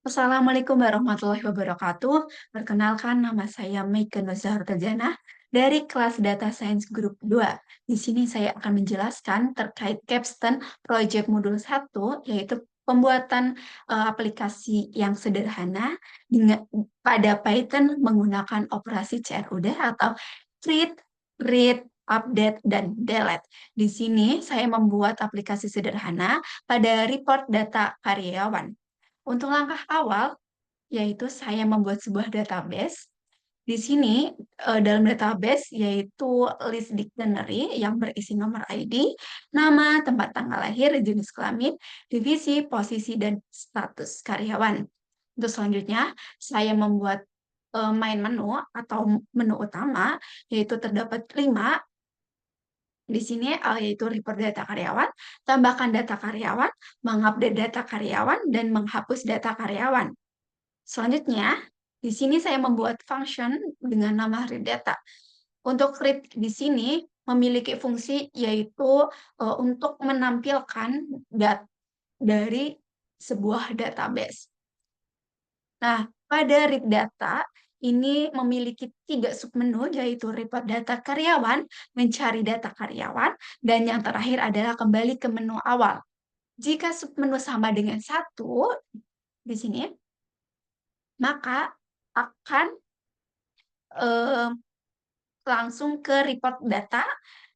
Assalamualaikum warahmatullahi wabarakatuh. Perkenalkan, nama saya Meike Nuzahar Terjana dari kelas Data Science Group 2. Di sini saya akan menjelaskan terkait capstone Project Modul 1, yaitu pembuatan aplikasi yang sederhana dengan, pada Python menggunakan operasi CRUD atau create, read, update, dan delete. Di sini saya membuat aplikasi sederhana pada report data karyawan. Untuk langkah awal, yaitu saya membuat sebuah database. Di sini, dalam database yaitu list dictionary yang berisi nomor ID, nama, tempat tanggal lahir, jenis kelamin, divisi, posisi, dan status karyawan. Untuk selanjutnya, saya membuat main menu atau menu utama, yaitu terdapat 5. Di sini yaitu report data karyawan, tambahkan data karyawan, mengupdate data karyawan, dan menghapus data karyawan. Selanjutnya, di sini saya membuat function dengan nama read data. Untuk read di sini memiliki fungsi yaitu untuk menampilkan data dari sebuah database. Nah, pada read data ini memiliki 3 submenu, yaitu report data karyawan, mencari data karyawan, dan yang terakhir adalah kembali ke menu awal. Jika submenu sama dengan 1 di sini, maka akan eh, langsung ke report data,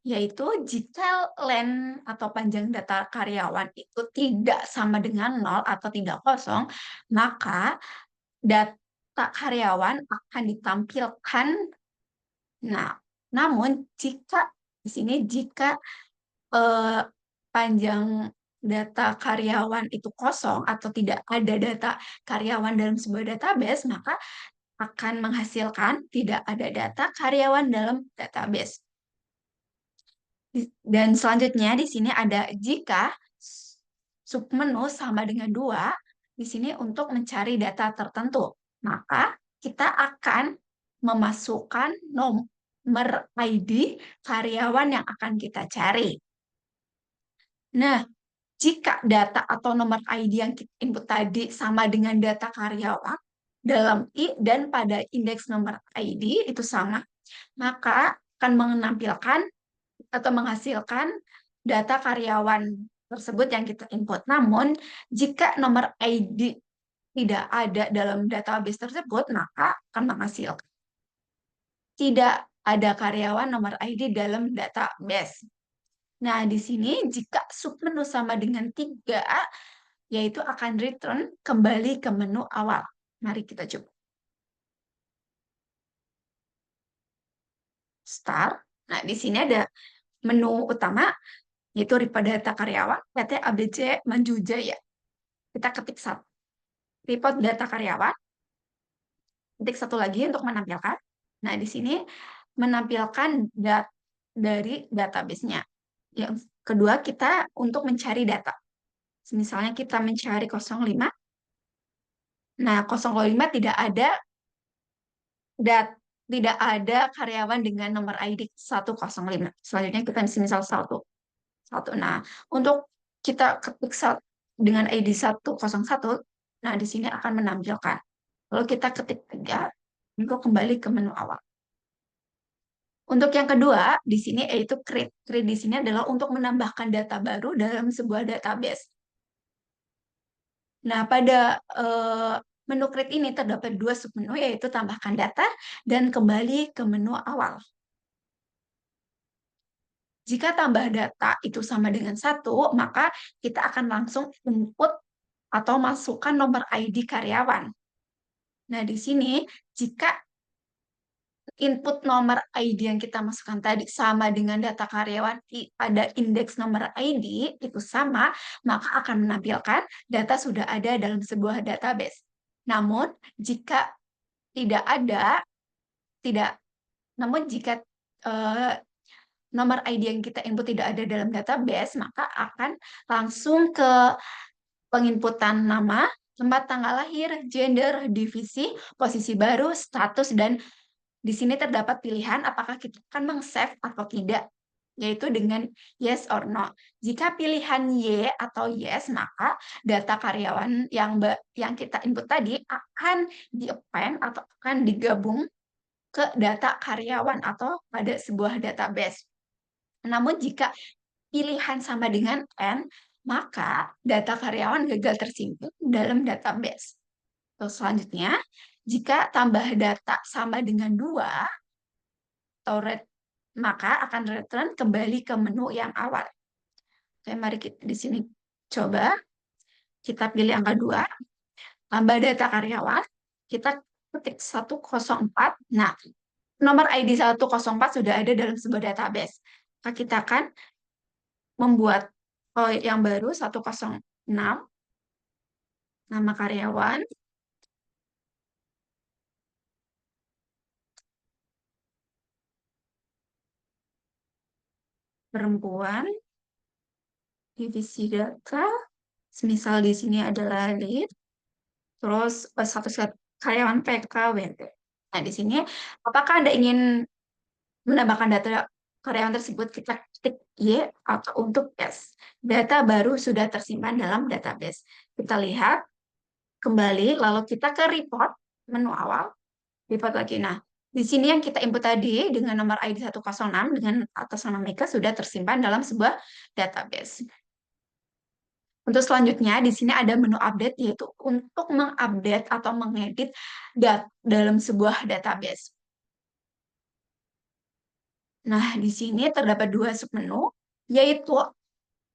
yaitu jika length atau panjang data karyawan itu tidak sama dengan 0 atau tidak kosong, maka data karyawan akan ditampilkan. Nah, namun jika eh, panjang data karyawan itu kosong atau tidak ada data karyawan dalam sebuah database, maka akan menghasilkan tidak ada data karyawan dalam database. Dan selanjutnya di sini ada jika submenu sama dengan 2, di sini untuk mencari data tertentu. Maka kita akan memasukkan nomor ID karyawan yang akan kita cari. Nah, jika data atau nomor ID yang kita input tadi sama dengan data karyawan dalam I dan pada indeks nomor ID itu sama, maka akan menampilkan atau menghasilkan data karyawan tersebut yang kita input. Namun, jika nomor ID tidak ada dalam database tersebut, maka akan menghasilkan tidak ada karyawan nomor ID dalam database. Nah, di sini jika submenu sama dengan 3, yaitu akan return kembali ke menu awal. Mari kita coba. Start. Nah, di sini ada menu utama, yaitu report data karyawan, PT ABC Maju Jaya. Kita ketik satu. Report data karyawan, ketik satu lagi untuk menampilkan. Nah, di sini menampilkan dari database-nya. Yang kedua, kita untuk mencari data. Misalnya kita mencari 05. Nah, 05 tidak ada karyawan dengan nomor ID 105. Selanjutnya kita misal 1. Nah, untuk kita ketik dengan ID 101, nah di sini akan menampilkan. Lalu kita ketik 3 untuk kembali ke menu awal. Untuk yang kedua, di sini yaitu create. Create di sini adalah untuk menambahkan data baru dalam sebuah database. Nah, pada menu create ini terdapat 2 submenu, yaitu tambahkan data dan kembali ke menu awal. Jika tambah data itu sama dengan 1, maka kita akan langsung input atau masukkan nomor ID karyawan. Nah, di sini jika input nomor ID yang kita masukkan tadi sama dengan data karyawan pada indeks nomor ID itu sama, maka akan menampilkan data sudah ada dalam sebuah database. Namun, jika tidak ada, tidak, namun jika nomor ID yang kita input tidak ada dalam database, maka akan langsung ke penginputan nama, tempat tanggal lahir, gender, divisi, posisi baru, status, dan di sini terdapat pilihan apakah kita akan meng-save atau tidak. yaitu dengan yes or no. Jika pilihan Y atau yes, maka data karyawan yang kita input tadi akan di-append atau akan digabung ke data karyawan atau pada sebuah database. Namun jika pilihan sama dengan N, maka data karyawan gagal tersimpan dalam database. Terus selanjutnya, jika tambah data sama dengan 2, atau maka akan return kembali ke menu yang awal. Oke, mari kita di sini coba. Kita pilih angka 2, tambah data karyawan, kita ketik 104. Nah, nomor ID 104 sudah ada dalam sebuah database. Maka kita akan membuat yang baru 106, nama karyawan, perempuan, divisi data, semisal di sini adalah lead, terus status karyawan PKWT. Nah, di sini apakah Anda ingin menambahkan data karyawan tersebut? Kita ketik Y atau untuk yes. Data baru sudah tersimpan dalam database. Kita lihat kembali, lalu kita ke report, menu awal, report lagi. Nah, di sini yang kita input tadi dengan nomor ID 106 dengan atas nama Mika sudah tersimpan dalam sebuah database. Untuk selanjutnya, di sini ada menu update, yaitu untuk mengupdate atau mengedit dalam sebuah database. Nah, di sini terdapat dua submenu, yaitu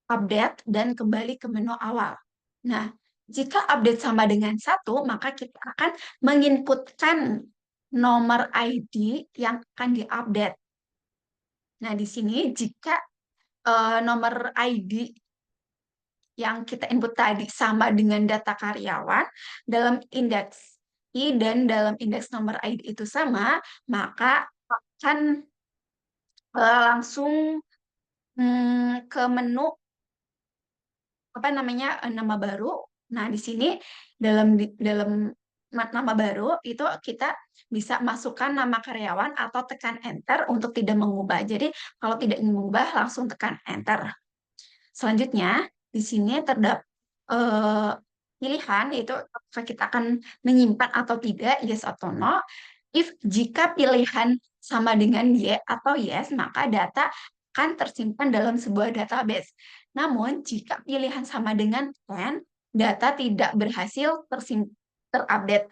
update dan kembali ke menu awal. Nah, jika update sama dengan 1, maka kita akan menginputkan nomor ID yang akan diupdate. Nah, di sini jika nomor ID yang kita input tadi sama dengan data karyawan dalam indeks I dan dalam indeks nomor ID itu sama, maka akan langsung ke menu apa namanya nama baru. Nah, di sini dalam nama baru itu kita bisa masukkan nama karyawan atau tekan enter untuk tidak mengubah. Jadi kalau tidak ingin mengubah langsung tekan enter. Selanjutnya di sini terdapat pilihan, yaitu apakah kita akan menyimpan atau tidak, yes atau no. If jika pilihan sama dengan Y atau yes, maka data akan tersimpan dalam sebuah database. Namun, jika pilihan sama dengan N, data tidak berhasil terupdate.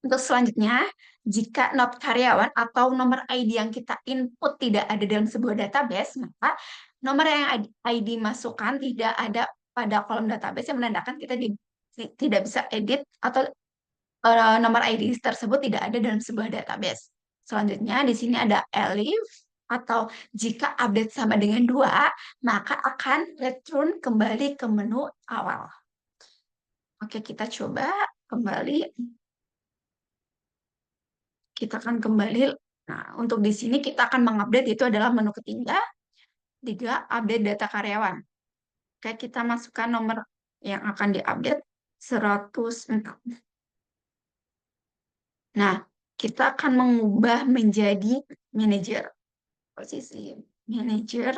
Untuk selanjutnya, jika not karyawan atau nomor ID yang kita input tidak ada dalam sebuah database, maka nomor yang ID masukkan tidak ada pada kolom database yang menandakan kita tidak bisa edit atau nomor ID tersebut tidak ada dalam sebuah database. Selanjutnya, di sini ada elif atau jika update sama dengan 2, maka akan return kembali ke menu awal. Oke, kita coba kembali. Kita akan kembali. Nah, untuk di sini kita akan mengupdate, itu adalah menu ketiga, update data karyawan. Oke, kita masukkan nomor yang akan diupdate 104. Nah, kita akan mengubah menjadi manajer. Posisi manajer,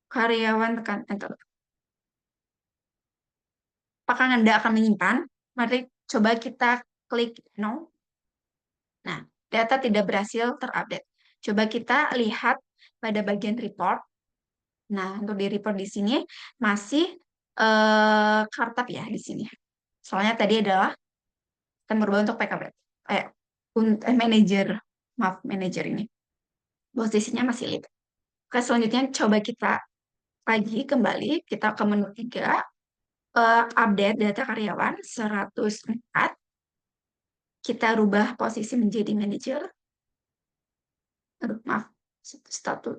karyawan, tekan enter. Apakah Anda akan menyimpan? Mari coba kita klik no. Nah, data tidak berhasil terupdate. Coba kita lihat pada bagian report. Nah, untuk di report di sini masih kartab ya di sini. Soalnya tadi adalah kita merubah untuk PKB. Manager, maaf, manager ini. Posisinya masih lead. Oke, selanjutnya coba kita lagi kembali, kita ke menu 3, update data karyawan 104. Kita rubah posisi menjadi manager. Aduh, maaf, status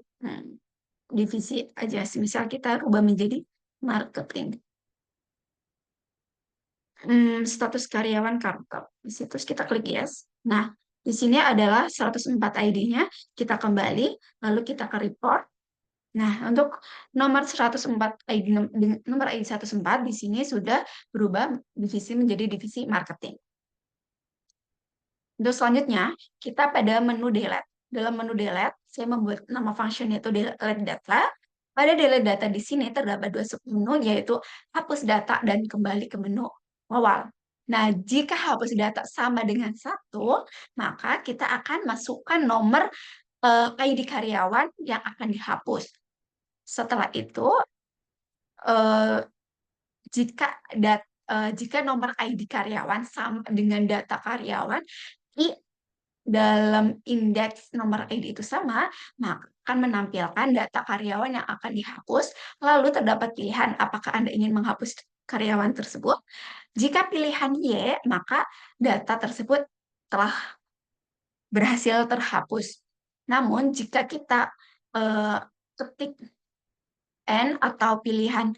divisi aja. Misal kita rubah menjadi marketing. Status karyawan kantor. Di situ kita klik yes. Nah, di sini adalah 104 ID-nya. Kita kembali, lalu kita ke report. Nah, untuk nomor 104 ID, nomor ID 104 di sini sudah berubah divisi menjadi divisi marketing. Untuk selanjutnya, kita pada menu delete. dalam menu delete, saya membuat nama functionnya itu delete data. Pada delete data di sini terdapat dua submenu, yaitu hapus data dan kembali ke menu awal. Nah, jika hapus data sama dengan satu, maka kita akan masukkan nomor ID karyawan yang akan dihapus. Setelah itu, eh, jika jika nomor ID karyawan sama dengan data karyawan di dalam indeks nomor ID itu sama, maka akan menampilkan data karyawan yang akan dihapus. Lalu terdapat pilihan apakah Anda ingin menghapus karyawan tersebut. Jika pilihan Y, maka data tersebut telah berhasil terhapus. Namun jika kita eh, ketik N atau pilihan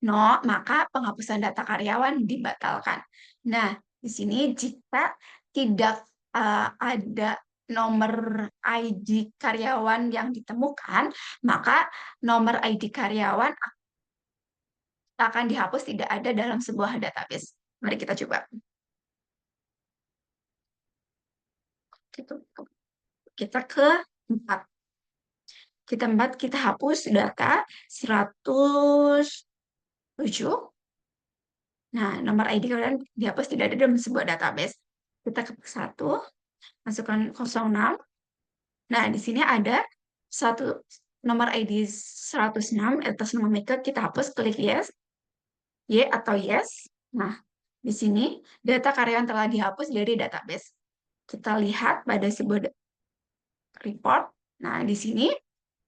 no, maka penghapusan data karyawan dibatalkan. Nah, di sini jika tidak ada nomor ID karyawan yang ditemukan, maka nomor ID karyawan akan dihapus tidak ada dalam sebuah database. Mari kita coba. Gitu. Kita ke 4. Kita hapus data 107. Nah, nomor ID kalian dihapus tidak ada dalam sebuah database. Kita ke 1, masukkan 06. Nah, di sini ada satu nomor ID 106 atas nama Mika, kita hapus, klik yes, Y atau yes. Nah, di sini data karyawan telah dihapus dari database. Kita lihat pada sebuah report. Nah, di sini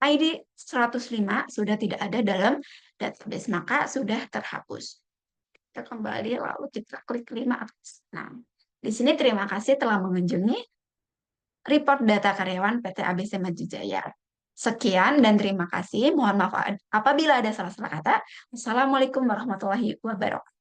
ID 105 sudah tidak ada dalam database, maka sudah terhapus. Kita kembali, lalu kita klik 5 atas. Nah, di sini terima kasih telah mengunjungi report data karyawan PT ABC Maju Jaya. Sekian dan terima kasih. Mohon maaf apabila ada salah-salah kata. Wassalamualaikum warahmatullahi wabarakatuh.